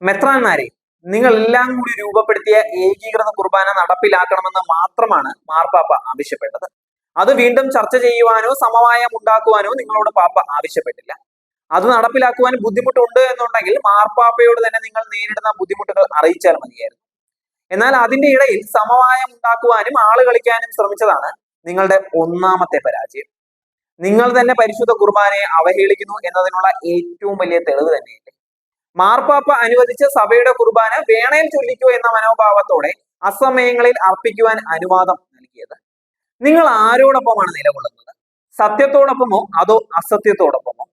മെത്രാന്മാരെ, നിങ്ങൾ എല്ലാം കൂടി രൂപപ്പെടുത്തിയ ഏകീകൃത കുർബാന നടപ്പിലാക്കണമെന്ന് മാത്രമാണ് മാർപ്പാപ്പ ആവശ്യപ്പെട്ടത്. അത് വീണ്ടും ചർച്ച ചെയ്യുവാനോ സമവായം ഉണ്ടാക്കുവാനോ നിങ്ങളോട് പാപ്പ ആവശ്യപ്പെട്ടില്ല. അത് നടപ്പിലാക്കുവാൻ ബുദ്ധിമുട്ടുണ്ട് എന്നുണ്ടെങ്കിൽ മാർപ്പാപ്പയോട് തന്നെ നിങ്ങൾ നേരിടുന്ന ബുദ്ധിമുട്ടുകൾ അറിയിച്ചാൽ മതിയായിരുന്നു. എന്നാൽ അതിന്റെ ഇടയിൽ സമവായം ഉണ്ടാക്കുവാനും ആള് കളിക്കാനും ശ്രമിച്ചതാണ് നിങ്ങളുടെ ഒന്നാമത്തെ പരാജയം. നിങ്ങൾ തന്നെ പരിശുദ്ധ കുർബാനയെ അവഹേളിക്കുന്നു എന്നതിനുള്ള ഏറ്റവും വലിയ തെളിവ് തന്നെയല്ലേ. മാർപ്പാപ്പ അനുവദിച്ച സഭയുടെ കുർബാന വേണേൽ ചൊല്ലിക്കോ എന്ന മനോഭാവത്തോടെ അസമയങ്ങളിൽ അർപ്പിക്കുവാൻ അനുവാദം നൽകിയത്. നിങ്ങൾ ആരോടൊപ്പമാണ് നിലകൊള്ളുന്നത്? സത്യത്തോടൊപ്പമോ അതോ അസത്യത്തോടൊപ്പമോ?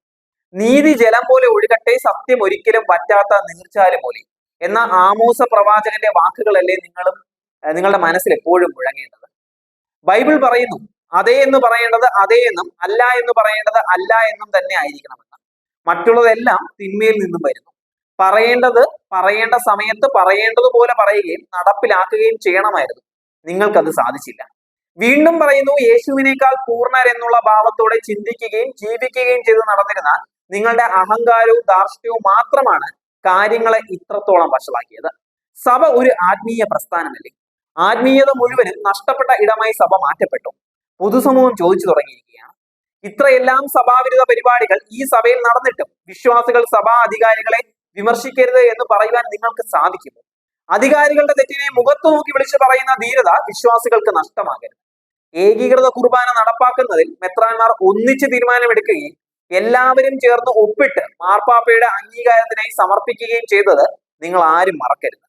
നീതി ജലം പോലെ ഒഴുകട്ടെ, സത്യം ഒരിക്കലും പറ്റാത്ത നീർച്ചാല് പോലെ എന്ന ആമോസ പ്രവാചകന്റെ വാക്കുകളല്ലേ നിങ്ങളുടെ മനസ്സിൽ എപ്പോഴും മുഴങ്ങേണ്ടത്. ബൈബിൾ പറയുന്നു, അതേ എന്ന് പറയേണ്ടത് അതേ എന്നും അല്ല എന്ന് പറയേണ്ടത് അല്ല എന്നും തന്നെ ആയിരിക്കണമെന്ന്. മറ്റുള്ളതെല്ലാം തിന്മയിൽ നിന്നും വരുന്നു. പറയേണ്ടത് പറയേണ്ട സമയത്ത് പറയേണ്ടതുപോലെ പറയുകയും നടപ്പിലാക്കുകയും ചെയ്യണമായിരുന്നു. നിങ്ങൾക്കത് സാധിച്ചില്ല. വീണ്ടും പറയുന്നു, യേശുവിനേക്കാൾ പൂർണ്ണരെന്നുള്ള ഭാവത്തോടെ ചിന്തിക്കുകയും ജീവിക്കുകയും ചെയ്ത് നടന്നിരുന്ന നിങ്ങളുടെ അഹങ്കാരവും ധാർഷ്ട്യവും മാത്രമാണ് കാര്യങ്ങളെ ഇത്രത്തോളം വഷളാക്കിയത്. സഭ ഒരു ആത്മീയ പ്രസ്ഥാനമല്ലേ? ആത്മീയത മുഴുവനും നഷ്ടപ്പെട്ട ഇടമായി സഭ മാറ്റപ്പെട്ടു. പൊതുസമൂഹം ചോദിച്ചു തുടങ്ങിയിരിക്കുകയാണ്. ഇത്രയെല്ലാം സഭാവിരുദ്ധ പരിപാടികൾ ഈ സഭയിൽ നടന്നിട്ടും വിശ്വാസികൾ സഭാ അധികാരികളെ വിമർശിക്കരുത് എന്ന് പറയുവാൻ നിങ്ങൾക്ക് സാധിക്കുമോ? അധികാരികളുടെ തെറ്റിനെ മുഖത്തു നോക്കി വിളിച്ചു പറയുന്ന ധീരത വിശ്വാസികൾക്ക് നഷ്ടമാകരുത്. ഏകീകൃത കുർബാന നടപ്പാക്കുന്നതിൽ മെത്രാന്മാർ ഒന്നിച്ച് തീരുമാനമെടുക്കുകയും എല്ലാവരും ചേർന്ന് ഒപ്പിട്ട് മാർപ്പാപ്പയുടെ അംഗീകാരത്തിനായി സമർപ്പിക്കുകയും ചെയ്തത് നിങ്ങൾ ആരും മറക്കരുത്.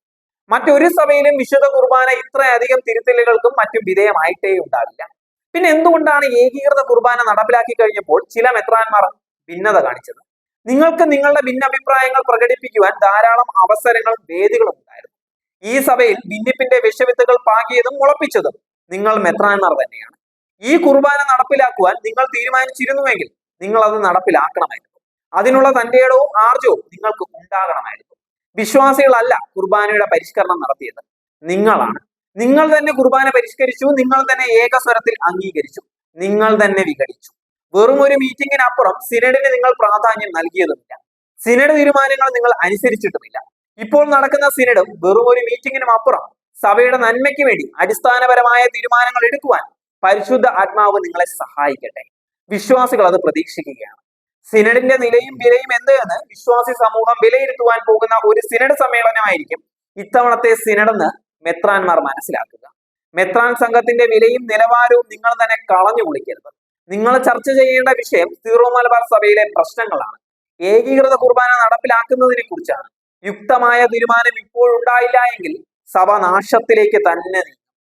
മറ്റൊരു സഭയിലും വിശുദ്ധ കുർബാന ഇത്രയധികം തിരുത്തലുകൾക്കും മറ്റും വിധേയമായിട്ടേ ഉണ്ടാവില്ല. പിന്നെ എന്തുകൊണ്ടാണ് ഏകീകൃത കുർബാന നടപ്പിലാക്കി കഴിഞ്ഞപ്പോൾ ചില മെത്രാന്മാർ ഭിന്നത കാണിച്ചത്? നിങ്ങൾക്ക് നിങ്ങളുടെ ഭിന്നഭിപ്രായങ്ങൾ പ്രകടിപ്പിക്കുവാൻ ധാരാളം അവസരങ്ങളും വേദികളും ഉണ്ടായിരുന്നു. ഈ സഭയിൽ ഭിന്നിപ്പിന്റെ വിഷവിത്തുകൾ പാകിയതും മുളപ്പിച്ചതും നിങ്ങൾ മെത്രാന്മാർ തന്നെയാണ്. ഈ കുർബാന നടപ്പിലാക്കുവാൻ നിങ്ങൾ തീരുമാനിച്ചിരുന്നുവെങ്കിൽ നിങ്ങൾ അത് നടപ്പിലാക്കണമായിരുന്നു. അതിനുള്ള തന്റെ ഇടവും ആർജവും നിങ്ങൾക്ക് ഉണ്ടാകണമായിരുന്നു. വിശ്വാസികളല്ല കുർബാനയുടെ പരിഷ്കരണം നടത്തിയത്, നിങ്ങളാണ്. നിങ്ങൾ തന്നെ കുർബാന പരിഷ്കരിച്ചു, നിങ്ങൾ തന്നെ ഏകസ്വരത്തിൽ അംഗീകരിച്ചു, നിങ്ങൾ തന്നെ വിഘടിച്ചു. വെറും ഒരു മീറ്റിംഗിനപ്പുറം സിനഡിന് നിങ്ങൾ പ്രാധാന്യം നൽകിയതുമില്ല. സിനഡ് തീരുമാനങ്ങൾ നിങ്ങൾ അനുസരിച്ചിട്ടുമില്ല. ഇപ്പോൾ നടക്കുന്ന സിനഡും വെറും ഒരു മീറ്റിംഗിനും അപ്പുറം സഭയുടെ നന്മയ്ക്ക് വേണ്ടി അടിസ്ഥാനപരമായ തീരുമാനങ്ങൾ എടുക്കുവാൻ പരിശുദ്ധ ആത്മാവ് നിങ്ങളെ സഹായിക്കട്ടെ. വിശ്വാസികൾ അത് പ്രതീക്ഷിക്കുകയാണ്. സിനഡിന്റെ നിലയും വിലയും എന്ത് എന്ന് വിശ്വാസി സമൂഹം വിലയിരുത്തുവാൻ പോകുന്ന ഒരു സിനഡ് സമ്മേളനമായിരിക്കും ഇത്തവണത്തെ സിനഡെന്ന് മെത്രാന്മാർ മനസ്സിലാക്കുക. മെത്രാൻ സംഘത്തിന്റെ വിലയും നിലവാരവും നിങ്ങൾ തന്നെ കളഞ്ഞു കുളിക്കരുത്. നിങ്ങൾ ചർച്ച ചെയ്യേണ്ട വിഷയം സീറോ മലബാർ സഭയിലെ പ്രശ്നങ്ങളാണ്. ഏകീകൃത കുർബാന നടപ്പിലാക്കുന്നതിനെ കുറിച്ചാണ്. യുക്തമായ തീരുമാനം ഇപ്പോഴുണ്ടായില്ല എങ്കിൽ സഭ നാശത്തിലേക്ക് തന്നെ നീങ്ങും.